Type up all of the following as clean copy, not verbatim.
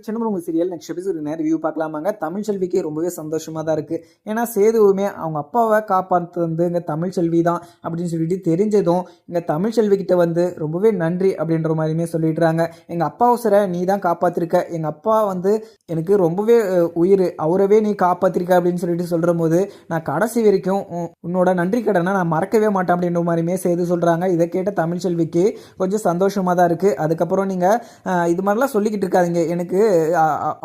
Chinnamanur serial next episode review பார்க்கலாமாங்க. தமிழ் செல்விக்கு ரொம்பவே சந்தோஷமாக தான் இருக்குது. ஏன்னா சேதுவுமே அவங்க அப்பாவை காப்பாற்று வந்து இங்கே தமிழ் செல்வி தான் அப்படின்னு சொல்லிட்டு தெரிஞ்சதும் இங்கே தமிழ் செல்விக்கிட்ட வந்து ரொம்பவே நன்றி அப்படின்ற மாதிரியுமே சொல்லிடுறாங்க. எங்கள் அப்பா உசரை நீ தான் காப்பாற்றிருக்க, எங்கள் அப்பா வந்து எனக்கு ரொம்பவே உயிர், அவரவே நீ காப்பாற்றிருக்க அப்படின்னு சொல்லிட்டு சொல்கிற போது நான் கடைசி வரைக்கும் உன்னோட நன்றி கடனை நான் மறக்கவே மாட்டேன் அப்படின்ற மாதிரியுமே சேது சொல்கிறாங்க. இதை கேட்ட தமிழ் செல்விக்கு கொஞ்சம் சந்தோஷமாக தான் இருக்குது. அதுக்கப்புறம் நீங்கள் இது மாதிரிலாம் சொல்லிக்கிட்டு இருக்காதிங்க, எனக்கு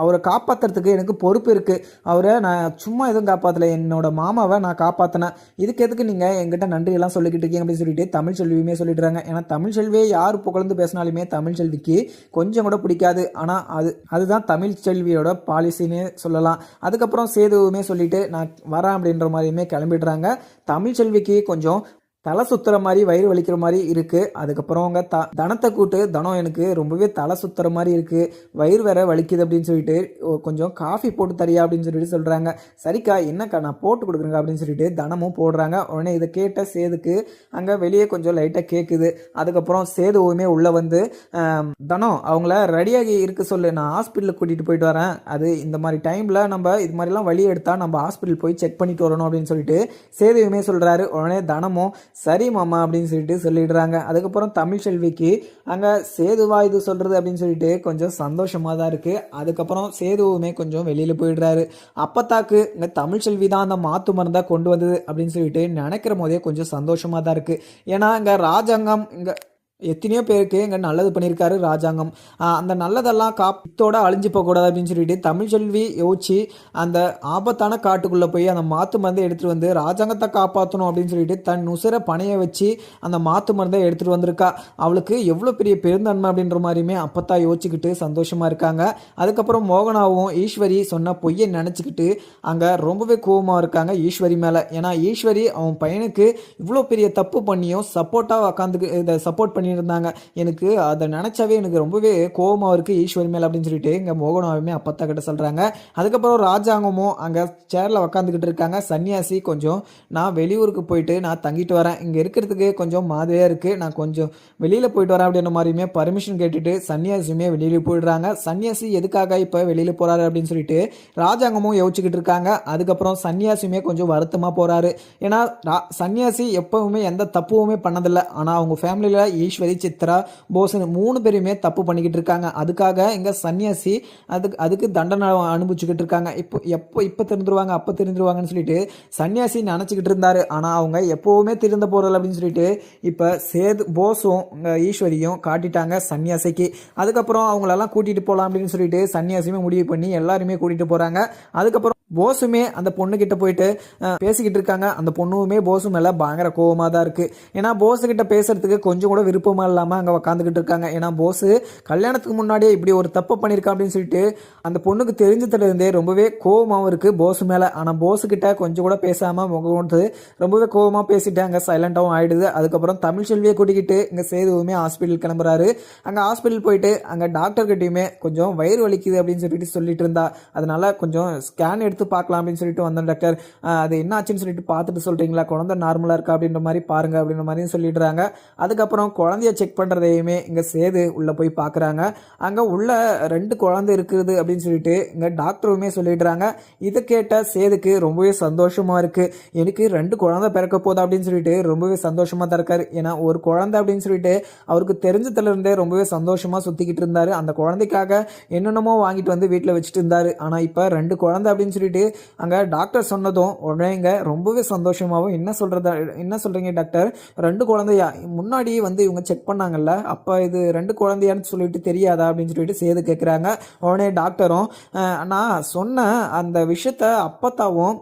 அவரை காப்பாற்றுறதுக்கு எனக்கு பொறுப்பு இருக்குது, அவரை நான் சும்மா எதுவும் காப்பாற்றலை, என்னோட மாமாவை நான் காப்பாற்றினேன், இதுக்கு எதுக்கு நீங்கள் என்கிட்ட நன்றியெல்லாம் சொல்லிக்கிட்டு இருக்கீங்க அப்படின்னு சொல்லிட்டு தமிழ் செல்வியுமே சொல்லிடுறாங்க. ஏன்னா தமிழ் செல்வியை யார் புகழ்ந்து பேசினாலுமே தமிழ் செல்விக்கு கொஞ்சம் கூட பிடிக்காது. ஆனால் அதுதான் தமிழ் செல்வியோட பாலிசின்னே சொல்லலாம். அதுக்கப்புறம் சேதுவுமே சொல்லிட்டு நான் வரேன் அப்படின்ற மாதிரியுமே கிளம்பிடுறாங்க. தமிழ் செல்விக்கு கொஞ்சம் தலை சுத்துற மாதிரி வயிறு வலிக்கிற மாதிரி இருக்குது. அதுக்கப்புறம் அவங்க தனத்தை கூட்டு தனம் எனக்கு ரொம்பவே தலை சுத்துற மாதிரி இருக்குது, வயிறு வேற வலிக்குது அப்படின்னு சொல்லிட்டு கொஞ்சம் காஃபி போட்டு தரியா அப்படின்னு சொல்லிட்டு சொல்கிறாங்க. சரிக்கா என்னக்கா நான் போட்டு கொடுக்குறேங்க அப்படின்னு சொல்லிட்டு தனமும் போடுறாங்க. உடனே இதை கேட்ட சேதுக்கு அங்கே வெளியே கொஞ்சம் லைட்டாக கேட்குது. அதுக்கப்புறம் சேதுவுமே உள்ளே வந்து தனம் அவங்கள ரெடியாகி இருக்க சொல்லு, நான் ஹாஸ்பிட்டலுக்கு கூட்டிகிட்டு போயிட்டு வரேன், அது இந்த மாதிரி டைமில் நம்ம இது மாதிரிலாம் வழி எடுத்தால் நம்ம ஹாஸ்பிட்டல் போய் செக் பண்ணிட்டு வரணும் அப்படின்னு சொல்லிட்டு சேதுவுமே சொல்கிறாரு. உடனே தனமும் சரி மாமா அப்படின்னு சொல்லிட்டு சொல்லிடுறாங்க. அதுக்கப்புறம் தமிழ் செல்விக்கு அங்கே சேதுவா இது சொல்கிறது அப்படின்னு சொல்லிட்டு கொஞ்சம் சந்தோஷமாக தான் இருக்குது. அதுக்கப்புறம் சேதுவுமே கொஞ்சம் வெளியில் போயிடுறாரு. அப்பத்தாக்கு இங்கே தமிழ் செல்வி தான் அந்த மாத்து மருந்தாக கொண்டு வந்தது அப்படின்னு சொல்லிட்டு நினைக்கிற போதே கொஞ்சம் சந்தோஷமாக தான் இருக்குது. ஏன்னா இங்கே ராஜாங்கம் இங்கே எத்தனையோ பேருக்கு இங்கே நல்லது பண்ணியிருக்காரு ராஜாங்கம், அந்த நல்லதெல்லாம் காப்பத்தோட அழிஞ்சு போகக்கூடாது அப்படின்னு சொல்லிட்டு தமிழ் செல்வி யோசிச்சு அந்த ஆபத்தான காட்டுக்குள்ளே போய் அந்த மாத்து மருந்தை எடுத்துகிட்டு வந்து ராஜாங்கத்தை காப்பாற்றணும் அப்படின்னு சொல்லிட்டு தன் உசிரை பணைய வச்சு அந்த மாத்து மருந்தை எடுத்துகிட்டு வந்திருக்கா. அவளுக்கு எவ்வளோ பெரிய பெருந்தன்மை அப்படின்ற மாதிரியுமே அப்பத்தா யோசிச்சுக்கிட்டு சந்தோஷமாக இருக்காங்க. அதுக்கப்புறம் மோகனாவும் ஈஸ்வரி சொன்ன பொய்யை நினச்சிக்கிட்டு அங்கே ரொம்பவே கோபமாக இருக்காங்க ஈஸ்வரி மேலே. ஏன்னா ஈஸ்வரி அவன் பையனுக்கு இவ்வளோ பெரிய தப்பு பண்ணியும் சப்போர்ட்டாக உட்காந்து இதை சப்போர்ட் பண்ணி இருந்தாங்க. எனக்கு அதை நினைச்சாவே எனக்கு ரொம்பவே கோபமாக இருக்குது ஈஸ்வரி மேல் அப்படின்னு சொல்லிட்டு இங்கே மோகனாவுமே அப்பத்தா கிட்ட சொல்கிறாங்க. அதுக்கப்புறம் ராஜாங்கமும் அங்கே சேரில் உக்காந்துக்கிட்டு இருக்காங்க. சன்னியாசி கொஞ்சம் நான் வெளியூருக்கு போயிட்டு நான் தங்கிட்டு வரேன், இங்கே இருக்கிறதுக்கு கொஞ்சம் மாதிரியாக இருக்குது, நான் கொஞ்சம் வெளியில் போயிட்டு வரேன் அப்படின்ற மாதிரியுமே பர்மிஷன் கேட்டுட்டு சன்னியாசியுமே வெளியில் போயிடுறாங்க. சன்னியாசி எதுக்காக இப்போ வெளியில் போகிறாரு அப்படின்னு சொல்லிட்டு ராஜாங்கமும் யோசிச்சுக்கிட்டு இருக்காங்க. அதுக்கப்புறம் சன்னியாசியுமே கொஞ்சம் வருத்தமாக போகிறாரு. ஏன்னா சன்னியாசி எப்பவுமே எந்த தப்புமே பண்ணதில்லை, ஆனால் அவங்க ஃபேமிலியில் ஈஸ்வரி சித்ரா போசன் 3 பேருமே தப்பு பண்ணிக்கிட்டு இருக்காங்க. அதுக்காக இங்க சன்னியாசி அதுக்கு தண்டனை அனுபவிச்சுக்கிட்டு இருக்காங்க. இப்போ திருந்துருவாங்க அப்போ திருந்துருவாங்கன்னு சொல்லிட்டு சன்னியாசி நினச்சிக்கிட்டு இருந்தாரு. ஆனால் அவங்க எப்போவுமே திருந்த போறதில்ல அப்படின்னு சொல்லிட்டு இப்போ சேது போஸும் ஈஸ்வரியும் காட்டிட்டாங்க சன்னியாசிக்கு. அதுக்கப்புறம் அவங்களெல்லாம் கூட்டிகிட்டு போகலாம் அப்படின்னு சொல்லிட்டு சன்னியாசியுமே முடிவு பண்ணி எல்லாருமே கூட்டிகிட்டு போகிறாங்க. அதுக்கப்புறம் போஸுமே அந்த பொண்ணுக்கிட்ட போயிட்டு பேசிக்கிட்டு இருக்காங்க. அந்த பொண்ணுமே போஸு மேலே பயங்கர கோவமாக தான் இருக்குது. ஏன்னா போஸுக்கிட்ட பேசுறதுக்கு கொஞ்சம் கூட விருப்பமாக இல்லாமல் அங்கே உக்காந்துக்கிட்டு இருக்காங்க. ஏன்னா போஸு கல்யாணத்துக்கு முன்னாடியே இப்படி ஒரு தப்பு பண்ணியிருக்கா அப்படின்னு சொல்லிட்டு அந்த பொண்ணுக்கு தெரிஞ்சதுலேருந்தே ரொம்பவே கோவமாகவும் இருக்குது போஸு மேலே. ஆனால் போஸுக்கிட்ட கொஞ்சம் கூட பேசாமல் முகம்ட்டு ரொம்பவே கோவமாக பேசிட்டு அங்கே சைலண்டாகவும் ஆகிடுது. அதுக்கப்புறம் தமிழ் செல்வியை கூட்டிக்கிட்டு இங்கே சேதுவுமே ஹாஸ்பிட்டல் கிளம்புறாரு. அங்கே ஹாஸ்பிட்டல் போயிட்டு அங்கே டாக்டர்கிட்டையுமே கொஞ்சம் வயிறு வலிக்குது அப்படின்னு சொல்லிட்டு இருந்தா, அதனால கொஞ்சம் ஸ்கேன் எடுத்து பார்க்கலாம் அப்படின்னு சொல்லிட்டு வந்தேன் டாக்டர், அது என்ன ஆச்சுன்னு சொல்லிட்டு பார்த்துட்டு சொல்கிறீங்களா, குழந்தை நார்மலாக இருக்கா அப்படின்ற மாதிரி பாருங்க அப்படின்ற மாதிரி சொல்லிடுறாங்க. அதுக்கப்புறம் குழந்தைய செக் பண்ணுறதையுமே இங்கே சேது உள்ளே போய் பார்க்குறாங்க. அங்கே உள்ள 2 குழந்தை இருக்குது அப்படின்னு சொல்லிட்டு இங்கே டாக்டருமே சொல்லிடுறாங்க. இதை கேட்ட சேதுக்கு ரொம்பவே சந்தோஷமாக இருக்குது. எனக்கு 2 குழந்தை பிறக்க போகுது அப்படின்னு சொல்லிட்டு ரொம்பவே சந்தோஷமாக தான் இருக்காரு. ஏன்னா ஒரு குழந்தை அப்படின்னு சொல்லிட்டு அவருக்கு தெரிஞ்சதுலேருந்தே ரொம்பவே சந்தோஷமாக சுற்றிக்கிட்டு இருந்தார். அந்த குழந்தைக்காக என்னென்னமோ வாங்கிட்டு வந்து வீட்டில் வச்சுட்டு இருந்தார். ஆனால் இப்போ 2 குழந்தை அப்படின்னு சொல்லிட்டு அங்கே டாக்டர் சொன்னதும் உடனே இங்கே ரொம்பவே சந்தோஷமாகவும் என்ன சொல்கிறீங்க டாக்டர், 2 குழந்தையா, முன்னாடி வந்து இவங்க செக் பண்ணாங்கல்ல, அப்போ இது 2 குழந்தையான்னு சொல்லிட்டு தெரியாதா அப்படின்னு சொல்லிட்டு சேது கேட்குறாங்க. உடனே டாக்டரும் நான் சொன்ன அந்த விஷயத்த அப்பத்தாவும்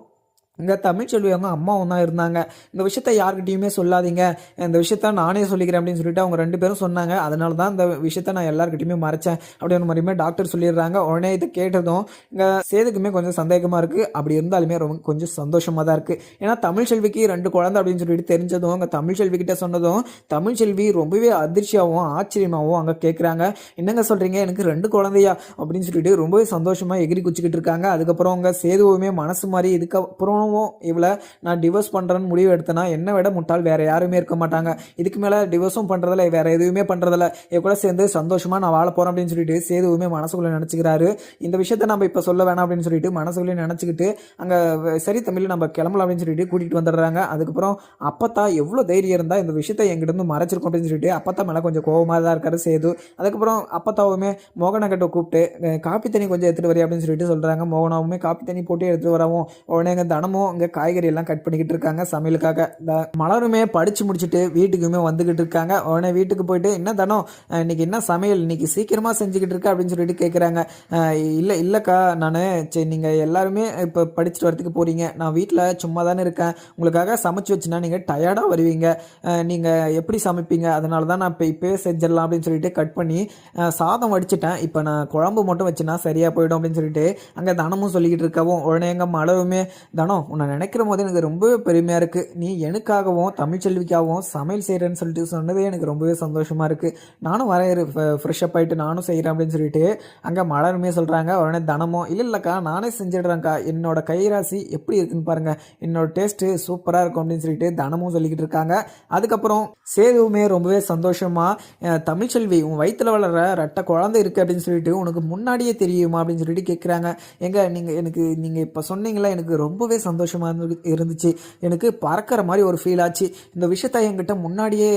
இங்கே தமிழ்ச்செல்வி அவங்க அம்மாவும் தான் இருந்தாங்க, இந்த விஷயத்த யார்கிட்டையுமே சொல்லாதீங்க, இந்த விஷயத்த நானே சொல்லிக்கிறேன் அப்படின்னு சொல்லிட்டு அவங்க 2 பேரும் சொன்னாங்க. அதனால தான் இந்த விஷயத்த நான் எல்லாருக்கிட்டையுமே மறைச்சேன் அப்படின்ற மாதிரியுமே டாக்டர் சொல்லிடுறாங்க. உடனே இதை கேட்டதும் இங்கே சேதுக்குமே கொஞ்சம் சந்தேகமாக இருக்குது. அப்படி இருந்தாலுமே ரொம்ப கொஞ்சம் சந்தோஷமாக தான் இருக்குது. ஏன்னா தமிழ்ச்செல்விக்கு 2 குழந்தை அப்படின்னு சொல்லிட்டு தெரிஞ்சதும் அங்கே தமிழ்ச்செல்விக்கிட்ட சொன்னதும் தமிழ்ச்செல்வி ரொம்பவே அதிர்ச்சியாகவும் ஆச்சரியமாகவும் அங்கே கேட்குறாங்க. என்னங்க சொல்கிறீங்க, எனக்கு 2 குழந்தையா அப்படின்னு சொல்லிட்டு ரொம்பவே சந்தோஷமாக எகிரி குச்சிக்கிட்டு இருக்காங்க. அதுக்கப்புறம் அவங்க சேதுவுமே மனசு மாதிரி இதுக்கப்புறம் அப்பாவும் இவளை நான் டிவோர்ஸ் பண்ணுறேன்னு முடிவு எடுத்தேன்னா என்னை விட முட்டாள் வேறு யாருமே இருக்க மாட்டாங்க. இதுக்கு மேலே டிவோர்ஸும் பண்ணுறதில்ல, வேறு எதுவுமே பண்ணுறதில்ல, இவ கூட சேர்ந்து சந்தோஷமாக நான் வாழ போகிறேன் அப்படின்னு சொல்லிட்டு சேதுவுமே மனசுக்குள்ளே நினச்சிக்கிறாரு. இந்த விஷயத்த நம்ம இப்போ சொல்ல வேணாம் அப்படின்னு சொல்லிட்டு மனசுக்குள்ளே நினச்சிக்கிட்டு அங்கே சரி தமிழ் நம்ம கிளம்பலாம் அப்படின்னு சொல்லிட்டு கூட்டிகிட்டு வந்துடுறாங்க. அதுக்கப்புறம் அப்பத்தா எவ்வளோ தைரியம் இருந்தால் இந்த விஷயத்தை எங்கிட்ட மறைச்சிருக்கும் அப்படின்னு சொல்லிட்டு அப்பத்தா மேலே கொஞ்சம் கோவமாக தான் இருக்காரு சேது. அதுக்கப்புறம் அப்பத்தாவுமே மோகனை கிட்ட கூப்பிட்டு காப்பி தண்ணி கொஞ்சம் எடுத்துகிட்டு வரி அப்படின்னு சொல்லிட்டு சொல்கிறாங்க. மோகனாவுமே காப்பி தண்ணி போட்டு எடுத்துகிட்டு வரவும் உடனே எங்கள் தனமும் இங்கே காய்கறி எல்லாம் கட் பண்ணிக்கிட்டு இருக்காங்க சமையலுக்காக. இந்த மலருமே படித்து முடிச்சுட்டு வீட்டுக்குமே வந்துக்கிட்டு இருக்காங்க. உடனே வீட்டுக்கு போயிட்டு என்ன தனம் இன்னைக்கு என்ன சமையல், இன்னைக்கு சீக்கிரமாக செஞ்சுக்கிட்டு இருக்க அப்படின்னு சொல்லிட்டு கேட்குறாங்க. இல்லைக்கா நான் சரி நீங்கள் எல்லாருமே இப்போ படிச்சுட்டு வரதுக்கு போகிறீங்க, நான் வீட்டில் சும்மா தானே இருக்கேன், உங்களுக்காக சமைச்சு வச்சுன்னா நீங்கள் டயர்டாக வருவீங்க, நீங்கள் எப்படி சமைப்பீங்க, அதனால தான் நான் இப்போயே செஞ்சிடலாம் அப்படின்னு சொல்லிட்டு கட் பண்ணி சாதம் வடிச்சிட்டேன், இப்போ நான் குழம்பு மட்டும் வச்சுன்னா சரியாக போயிடும் அப்படின்னு சொல்லிட்டு அங்கே தனமும் சொல்லிக்கிட்டு இருக்கவும் உடனே எங்கள் மலருமே தனம் உன்னை நினைக்கிற போது எனக்கு ரொம்பவே பெருமையாக இருக்குது, நீ எனக்காகவும் தமிழ்ச்செல்விக்காகவும் சமையல் செய்கிறேன்னு சொல்லிட்டு சொன்னதே எனக்கு ரொம்பவே சந்தோஷமாக இருக்குது, நானும் வரேன் ஃப்ரெஷ்அப் ஆகிட்டு நானும் செய்கிறேன் அப்படின்னு சொல்லிட்டு அங்கே மலருமே சொல்கிறாங்க. உடனே தனமும் இல்லைக்கா நானே செஞ்சிடுறேன்க்கா, என்னோட கைராசி எப்படி இருக்குன்னு பாருங்கள், என்னோட டேஸ்ட்டு சூப்பராக இருக்கும் அப்படின்னு சொல்லிட்டு தனமும் சொல்லிக்கிட்டு இருக்காங்க. அதுக்கப்புறம் சேதுவுமே ரொம்பவே சந்தோஷமாக தமிழ்ச்செல்வி உன் வயிற்றில் வளர ரெட்டை குழந்தை இருக்குது அப்படின்னு சொல்லிட்டு உனக்கு முன்னாடியே தெரியுமா அப்படின்னு சொல்லிட்டு கேட்குறாங்க. நீங்கள் இப்போ சொன்னீங்களா எனக்கு ரொம்பவே சந்தோஷமாக இருந்துச்சு, எனக்கு பறக்கிற மாதிரி ஒரு ஃபீல் ஆச்சு, இந்த விஷயத்த என்கிட்ட முன்னாடியே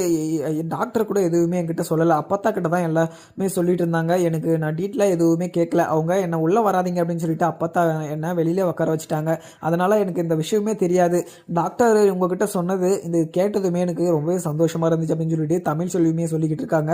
டாக்டர் கூட எதுவுமே என்கிட்ட சொல்லலை, அப்பத்தா கிட்ட தான் எல்லாமே சொல்லிட்டு இருந்தாங்க, எனக்கு நான் டீட்டெயிலாக எதுவுமே கேட்கல, அவங்க என்னை உள்ளே வராதிங்க அப்படின்னு சொல்லிட்டு அப்பத்தா என்னை வெளியிலே உட்கார வச்சுட்டாங்க, அதனால் எனக்கு இந்த விஷயமே தெரியாது, டாக்டர் உங்ககிட்ட சொன்னது இந்த கேட்டதுமே எனக்கு ரொம்பவே சந்தோஷமாக இருந்துச்சு அப்படின்னு சொல்லிட்டு தமிழ்ச்செல்வியுமே சொல்லிக்கிட்டு இருக்காங்க.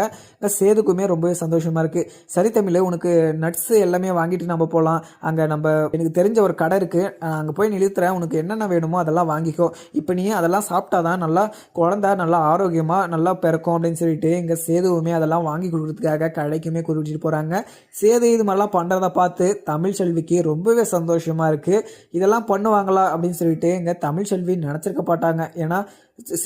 சேதுக்குமே ரொம்பவே சந்தோஷமாக இருக்குது. சரி தமிழ் உனக்கு நட்ஸு எல்லாமே வாங்கிட்டு நம்ம போகலாம், அங்கே நம்ம எனக்கு தெரிஞ்ச ஒரு கடை இருக்குது, அங்கே போய் நிறுத்துறேன், உனக்கு என்னென்ன வேணுமோ அதெல்லாம் வாங்கிக்கோ, இப்போ நீ அதெல்லாம் சாப்பிட்டாதான் நல்லா குழந்தை நல்லா ஆரோக்கியமாக நல்லா பிறக்கும் அப்படின்னு சொல்லிட்டு இங்கே சேதுவுமே அதெல்லாம் வாங்கி கொடுக்குறதுக்காக கடைக்குமே கூட்டிகிட்டு போகிறாங்க. சேது இது மாதிரிலாம் பண்ணுறதை பார்த்து தமிழ்ச்செல்விக்கு ரொம்பவே சந்தோஷமாக இருக்குது. இதெல்லாம் பண்ணுவாங்களா அப்படின்னு சொல்லிட்டு இங்கே தமிழ்ச்செல்வி நினச்சிருக்க மாட்டாங்க. ஏன்னா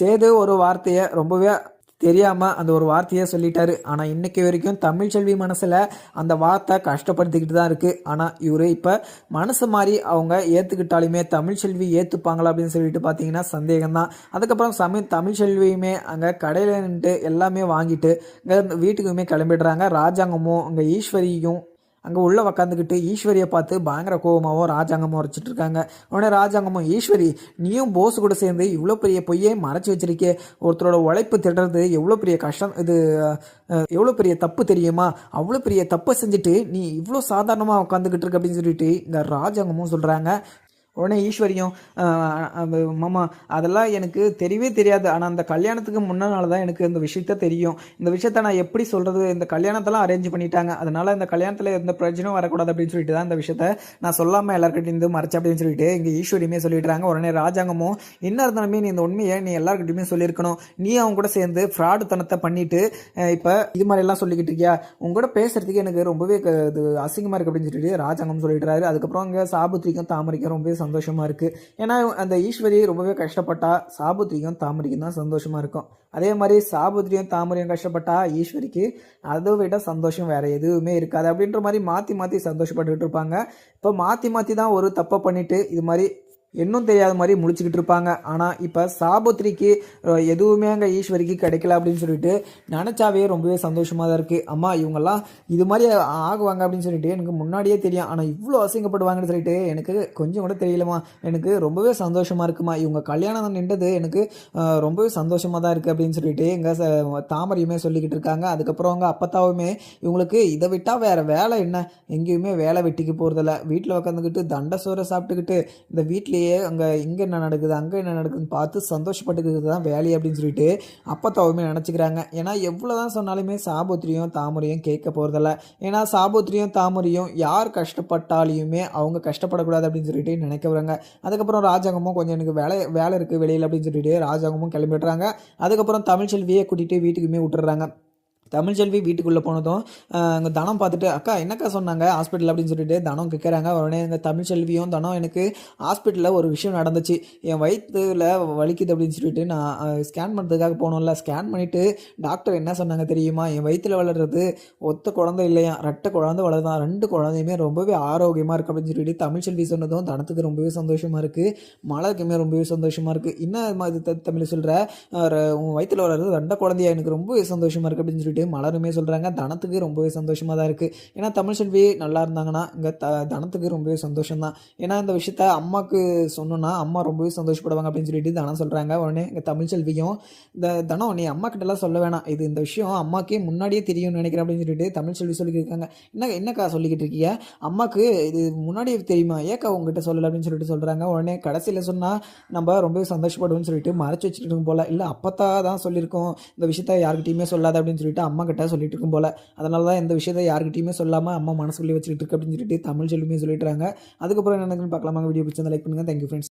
சேது ஒரு வார்த்தையை ரொம்பவே தெரியாமல் அந்த ஒரு வார்த்தையை சொல்லிட்டாரு. ஆனால் இன்றைக்கி வரைக்கும் தமிழ்ச்செல்வி மனசில் அந்த வார்த்தை கஷ்டப்படுத்திக்கிட்டு தான் இருக்குது. ஆனால் இவர் இப்போ மனசு மாதிரி அவங்க ஏற்றுக்கிட்டாலுமே தமிழ்ச்செல்வி ஏற்றுப்பாங்களா அப்படின்னு சொல்லிட்டு பார்த்தீங்கன்னா சந்தேகம்தான். அதுக்கப்புறம் தமிழ்ச்செல்வியுமே அங்கே கடையில் நின்று எல்லாமே வாங்கிட்டு இங்கே வீட்டுக்குமே கிளம்பிடுறாங்க. ராஜாங்கமும் இங்கே ஈஸ்வரியும் அங்கே உள்ளே உக்காந்துக்கிட்டு ஈஸ்வரியை பார்த்து பயங்கர கோபமாகவும் ராஜாங்கமும் வரைச்சிட்டு இருக்காங்க. உடனே ராஜாங்கமும் ஈஸ்வரி நீயும் போஸ் கூட சேர்ந்து இவ்வளோ பெரிய பொய்யே மறைச்சி வச்சிருக்கே, ஒருத்தரோட உழைப்பு திடுறது எவ்வளோ பெரிய கஷ்டம், இது எவ்வளோ பெரிய தப்பு தெரியுமா, அவ்வளோ பெரிய தப்பை செஞ்சுட்டு நீ இவ்வளோ சாதாரணமாக உட்காந்துக்கிட்டு இருக்க அப்படின்னு சொல்லிட்டு இந்த ராஜாங்கமும் சொல்கிறாங்க. உடனே ஈஸ்வரியும் மாமா அதெல்லாம் எனக்கு தெரியவே தெரியாது, ஆனால் அந்த கல்யாணத்துக்கு முன்னால தான் எனக்கு இந்த விஷயத்த தெரியும், இந்த விஷயத்த நான் எப்படி சொல்கிறது, இந்த கல்யாணத்தெல்லாம் அரேஞ்ச் பண்ணிட்டாங்க, அதனால் இந்த கல்யாணத்தில் எந்த பிரச்சனையும் வரக்கூடாது அப்படின்னு சொல்லிட்டு தான் இந்த விஷயத்த நான் சொல்லாமல் எல்லாருக்கிட்டையும் மறைச்சேன் அப்படின்னு சொல்லிட்டு இங்கே ஈஸ்வரியுமே சொல்லிடுறாங்க. உடனே ராஜாங்கமும் என்ன இருந்தாலுமே நீ இந்த உண்மையை நீ எல்லாருக்கிட்டையுமே சொல்லியிருக்கணும், நீ அவங்க கூட சேர்ந்து ஃப்ராடுத்தனத்தை பண்ணிட்டு இப்போ இது மாதிரிலாம் சொல்லிக்கிட்டு இருக்கியா, உங்க கூட பேசுறதுக்கு எனக்கு ரொம்பவே இது அசிங்கமாக இருக்குது அப்படின்னு சொல்லிட்டு ராஜாங்கம் சொல்லிடுறாரு. அதுக்கப்புறம் அங்கே சாபுத்திரிக்கும் தாமரைக்கும் ரொம்பவே சந்தோஷமாக இருக்குது. ஏன்னா அந்த ஈஸ்வரி ரொம்பவே கஷ்டப்பட்டா சாபுத்திரிக்கும் தாமரைக்கும் தான் சந்தோஷமாக இருக்கும். அதே மாதிரி சாபுத்திரியும் தாமரையும் கஷ்டப்பட்டா ஈஸ்வரிக்கு அதை விட சந்தோஷம் வேறு எதுவுமே இருக்காது அப்படின்ற மாதிரி மாற்றி மாற்றி சந்தோஷப்பட்டுக்கிட்டு இருப்பாங்க. இப்போ மாற்றி மாற்றி தான் ஒரு தப்பை பண்ணிவிட்டு இது மாதிரி இன்னும் தெரியாத மாதிரி முடிச்சுக்கிட்டு இருப்பாங்க. ஆனால் இப்போ சாபுத்திரிக்கு எதுவுமே அங்கே ஈஸ்வரிக்கு கிடைக்கல அப்படின்னு சொல்லிட்டு நினச்சாவே ரொம்பவே சந்தோஷமாக தான் இருக்குது. அம்மா இவங்கெல்லாம் இது மாதிரி ஆகுவாங்க அப்படின்னு சொல்லிட்டு எனக்கு முன்னாடியே தெரியும், ஆனால் இவ்வளோ அசிங்கப்படுவாங்கன்னு சொல்லிட்டு எனக்கு கொஞ்சம் கூட தெரியலம்மா, எனக்கு ரொம்பவே சந்தோஷமாக இருக்குமா, இவங்க கல்யாணம் நின்றது எனக்கு ரொம்பவே சந்தோஷமாக தான் இருக்குது அப்படின்னு சொல்லிட்டு எங்கள் தாமரையுமே சொல்லிக்கிட்டு இருக்காங்க. அதுக்கப்புறம் அவங்க அப்பத்தாவுமே இவங்களுக்கு இதை விட்டால் வேறு வேலை என்ன, எங்கேயுமே வேலை வெட்டிக்கு போகிறதில்ல, வீட்டில் உட்காந்துக்கிட்டு தண்டை சோறை சாப்பிட்டுக்கிட்டு இந்த வீட்டிலேயே அங்கே இங்கே என்ன நடக்குது அங்கே என்ன நடக்குதுன்னு பார்த்து சந்தோஷப்பட்டுக்கிறது தான் வேலை அப்படின்னு சொல்லிட்டு அப்பத்தாவுமே நினச்சிக்கிறாங்க. ஏன்னா எவ்வளோ தான் சொன்னாலுமே சாபுத்திரியும் தாமரையும் கேட்க போகிறதில்ல. ஏன்னா சாபுத்திரியும் தாமரையும் யார் கஷ்டப்பட்டாலையுமே அவங்க கஷ்டப்படக்கூடாது அப்படின்னு சொல்லிட்டு நினைக்க வராங்க. அதுக்கப்புறம் ராஜாங்கமும் கொஞ்சம் எனக்கு வேலை இருக்குது வெளியில் அப்படின்னு சொல்லிட்டு ராஜாங்கமும் கிளம்பிடுறாங்க. அதுக்கப்புறம் தமிழ்ச்செல்வியை கூட்டிகிட்டு வீட்டுக்குமே விட்டுறாங்க. தமிழ்ச்செல்வி வீட்டுக்குள்ளே போனதும் அங்கே தனம் பார்த்துட்டு அக்கா என்னக்கா சொன்னாங்க ஹாஸ்பிட்டல் அப்படின்னு சொல்லிட்டு தனம் கேட்குறாங்க. உடனே எங்கள் தமிழ்ச்செல்வியும் தனம் எனக்கு ஹாஸ்பிட்டலில் ஒரு விஷயம் நடந்துச்சு, என் வயிற்றுல வலிக்குது அப்படின்னு சொல்லிட்டு நான் ஸ்கேன் பண்ணுறதுக்காக போனோம்ல, ஸ்கேன் பண்ணிவிட்டு டாக்டர் என்ன சொன்னாங்க தெரியுமா, என் வயிற்றில் வளர்றது ஒத்த குழந்தை இல்லையா, ரெட்டை குழந்தை வளருதான், 2 குழந்தையுமே ரொம்பவே ஆரோக்கியமாக இருக்குது அப்படின்னு சொல்லிட்டு தமிழ்ச்செல்வி சொன்னதும் தனத்துக்கு ரொம்பவே சந்தோஷமாக இருக்குது. மலருக்குமே ரொம்பவே சந்தோஷமாக இருக்குது. என்ன இது தமிழ் சொல்கிற, உன் வயிற்றில் வளர்றது 2 குழந்தையா, எனக்கு ரொம்பவே சந்தோஷமாக இருக்குது அப்படின்னு சொல்லிட்டு மலருமே சொல்கிறாங்க. தனத்துக்கு ரொம்பவே சந்தோஷமாக தான் இருக்குது. ஏன்னா தமிழ்ச்செல்வி நல்லா இருந்தாங்கன்னா இங்கே தனத்துக்கு ரொம்பவே சந்தோஷம் தான். ஏன்னா இந்த விஷயத்த அம்மாவுக்கு சொன்னோன்னா அம்மா ரொம்பவே சந்தோஷப்படுவாங்க அப்படின்னு சொல்லிட்டு தனம் சொல்கிறாங்க. உடனே இங்கே தமிழ்ச்செல்வியும் இந்த தனம் நீ அம்மா கிட்டலாம் சொல்ல வேணாம், இந்த விஷயம் அம்மாக்கே முன்னாடியே தெரியும்னு நினைக்கிறேன் அப்படின்னு சொல்லிட்டு தமிழ்ச்செல்வி சொல்லியிருக்காங்க. என்னக்கா சொல்லிக்கிட்டு இருக்கீங்க, அம்மாவுக்கு இது முன்னாடியே தெரியுமா, ஏக்கா உங்ககிட்ட சொல்லலை அப்படின்னு சொல்லிட்டு சொல்கிறாங்க. உடனே கடைசியில் சொன்னால் நம்ம ரொம்பவே சந்தோஷப்படுவோம்னு சொல்லிட்டு மறைச்சி வச்சுட்டு இருக்கும் போல், இல்லை அப்பத்தா தான் சொல்லியிருக்கோம் இந்த விஷயத்த யார்கிட்டையுமே சொல்லாத அப்படின்னு சொல்லிட்டு அம்மா கிட்ட சொல்லிட்டு இருக்கும் போல், அதனால தான் இந்த விஷயத்தை யார்கிட்டையுமே சொல்லாமல் அம்மா மனசுக்குள்ளே வச்சுக்கிட்டு இருக்கு அப்படின்னு சொல்லிட்டு தமிழ்ச்செல்வியுமே சொல்லிட்டுறாங்க. அதுக்கப்புறம் என்ன நடக்குதுன்னு பார்க்கலாமா. வீடியோ பிடிச்சிருந்தா லைக் பண்ணுங்கள். Thank you friends.